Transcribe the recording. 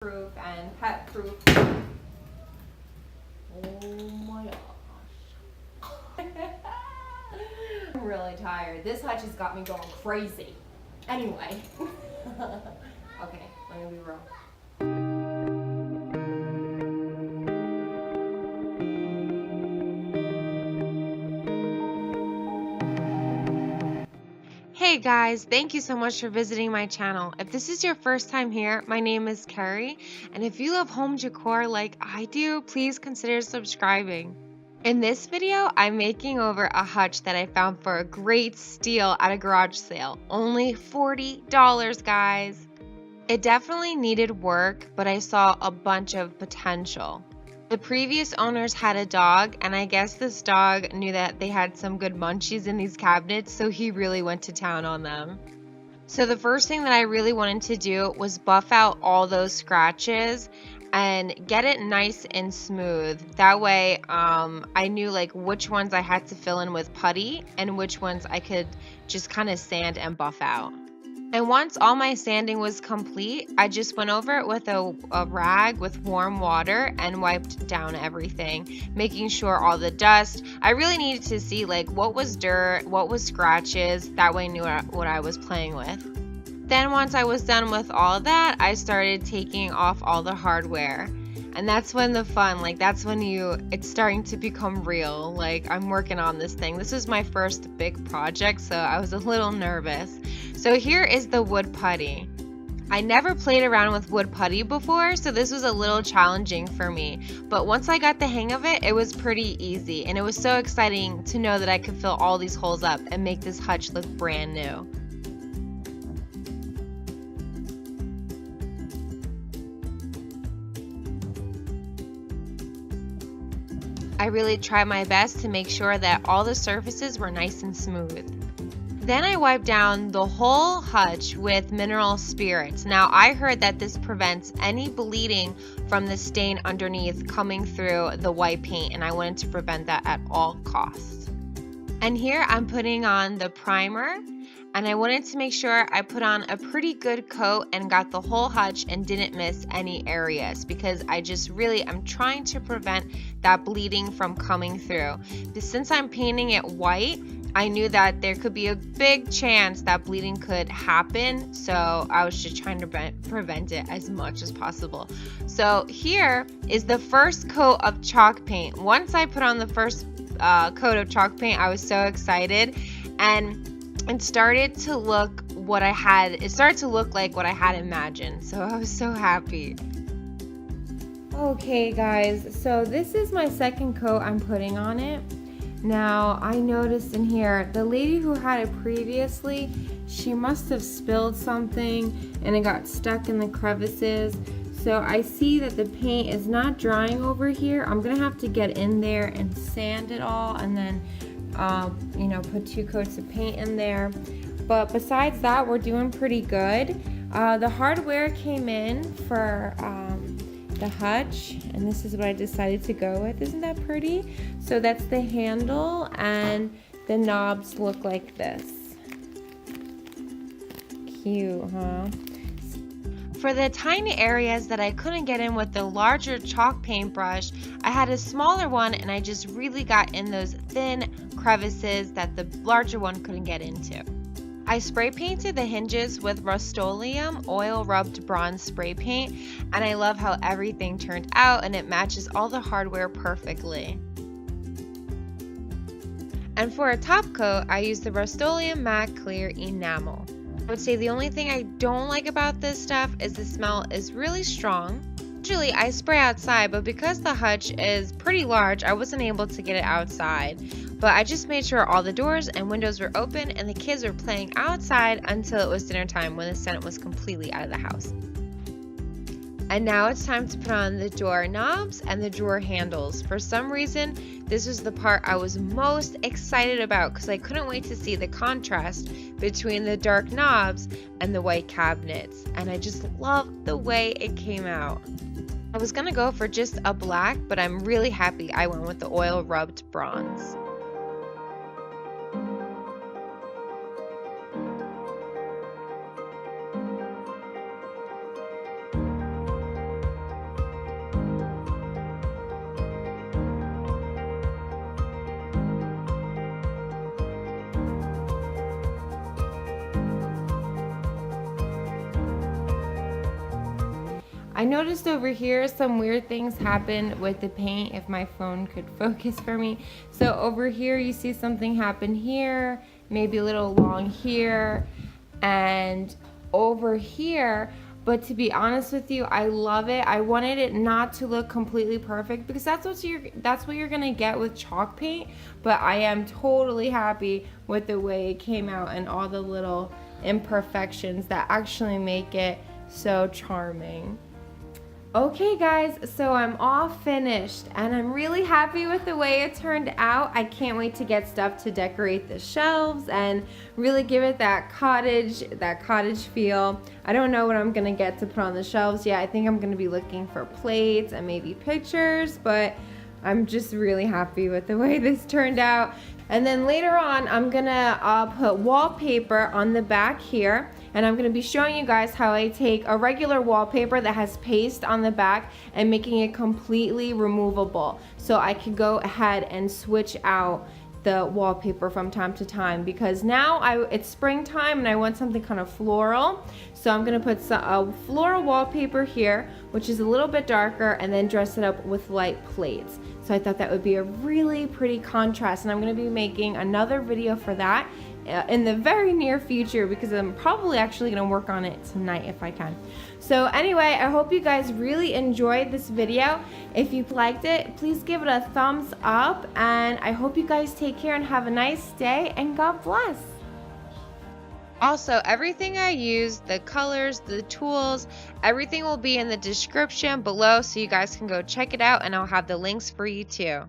proof and pet proof. Oh my gosh. I'm really tired. This hutch has got me going crazy. Anyway. Okay, let me be real. Hey guys, thank you so much for visiting my channel. If this is your first time here, my name is Carrie, and if you love home decor like I do, please consider subscribing. In this video, I'm making over a hutch that I found for a great steal at a garage sale. Only $40, guys. It definitely needed work, but I saw a bunch of potential. The previous owners had a dog, and I guess this dog knew that they had some good munchies in these cabinets, so he really went to town on them. So the first thing that I really wanted to do was buff out all those scratches and get it nice and smooth. That way I knew like which ones I had to fill in with putty and which ones I could just kind of sand and buff out. And once all my sanding was complete, I just went over it with a rag with warm water and wiped down everything, making sure all the dust. I really needed to see like what was dirt, what was scratches, that way I knew what I was playing with. Then once I was done with all of that, I started taking off all the hardware. And that's when the fun, like that's when it's starting to become real. Like I'm working on this thing. This is my first big project, so I was a little nervous. So here is the wood putty. I never played around with wood putty before, so this was a little challenging for me. But once I got the hang of it, it was pretty easy. And it was so exciting to know that I could fill all these holes up and make this hutch look brand new. I really tried my best to make sure that all the surfaces were nice and smooth. Then I wiped down the whole hutch with mineral spirits. Now I heard that this prevents any bleeding from the stain underneath coming through the white paint, and I wanted to prevent that at all costs. And here I'm putting on the primer, and I wanted to make sure I put on a pretty good coat and got the whole hutch and didn't miss any areas, because I'm trying to prevent that bleeding from coming through. But since I'm painting it white, I knew that there could be a big chance that bleeding could happen, so I was just trying to prevent it as much as possible. So here is the first coat of chalk paint. Once I put on the first coat of chalk paint, I was so excited, and it started to look like what I had imagined, so I was so happy. Okay guys, so this is my second coat I'm putting on it. Now I noticed in here, the lady who had it previously, she must have spilled something and it got stuck in the crevices. So I see that the paint is not drying over here. I'm gonna have to get in there and sand it all, and then put 2 coats of paint in there. But besides that, we're doing pretty good. The hardware came in for the hutch, and this is what I decided to go with. Isn't that pretty? So that's the handle, and the knobs look like this. Cute, huh? For the tiny areas that I couldn't get in with the larger chalk paintbrush, I had a smaller one, and I just really got in those thin crevices that the larger one couldn't get into. I spray painted the hinges with rust-oleum oil rubbed bronze spray paint, and I love how everything turned out, and it matches all the hardware perfectly. And for a top coat, I used the rust-oleum matte clear enamel. I would say the only thing I don't like about this stuff is the smell is really strong. Usually I spray outside, but because the hutch is pretty large, I wasn't able to get it outside. But I just made sure all the doors and windows were open and the kids were playing outside until it was dinner time, when the scent was completely out of the house. And now it's time to put on the door knobs and the drawer handles. For some reason, this was the part I was most excited about, because I couldn't wait to see the contrast between the dark knobs and the white cabinets. And I just love the way it came out. I was gonna go for just a black, but I'm really happy I went with the oil rubbed bronze. I noticed over here some weird things happen with the paint, if my phone could focus for me. So over here you see something happen here, maybe a little along here, and over here. But to be honest with you, I love it. I wanted it not to look completely perfect because that's what you're gonna get with chalk paint. But I am totally happy with the way it came out and all the little imperfections that actually make it so charming. Okay guys, so I'm all finished and I'm really happy with the way it turned out. I can't wait to get stuff to decorate the shelves and really give it that cottage feel. I don't know what I'm gonna get to put on the shelves yet. I think I'm gonna be looking for plates and maybe pictures, but I'm just really happy with the way this turned out. And then later on, I'm gonna put wallpaper on the back here, and I'm gonna be showing you guys how I take a regular wallpaper that has paste on the back and making it completely removable. So I can go ahead and switch out the wallpaper from time to time because now it's springtime and I want something kind of floral. So I'm gonna put a floral wallpaper here, which is a little bit darker, and then dress it up with light plates. So I thought that would be a really pretty contrast, and I'm gonna be making another video for that in the very near future because I'm probably actually gonna work on it tonight if I can. So anyway, I hope you guys really enjoyed this video. If you liked it, please give it a thumbs up, and I hope you guys take care and have a nice day, and God bless. Also, everything I use, the colors, the tools, everything will be in the description below so you guys can go check it out, and I'll have the links for you too.